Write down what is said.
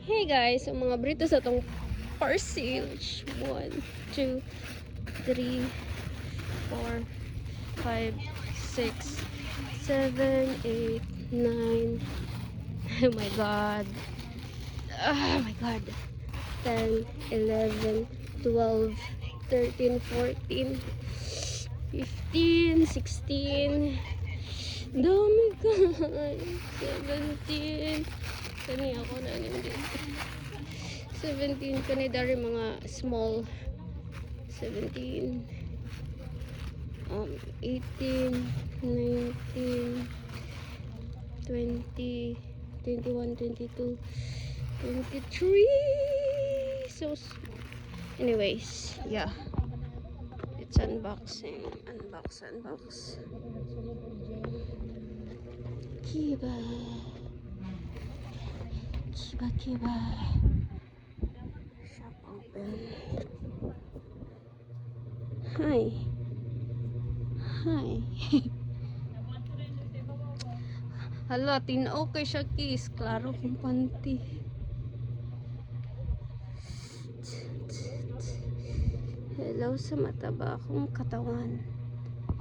Hey guys, ang mga burrito sa itong parcel. 1, 2, 3, 4, 5, 6, 7, 8, 9. Oh my god. Oh my god. 10, 11, 12, 13, 14, 15, 16. Dami ka. 17. Kani ako na din. 17 kani dari mga small. 17. 18, 19, 20, 21, 22, 23. So anyways, yeah. It's unboxing. Unbox. Kiba. Shop open. Hi. Hala, tinaw kay siya kiss. Klaro kung panty. Hello sa mataba akong katawan.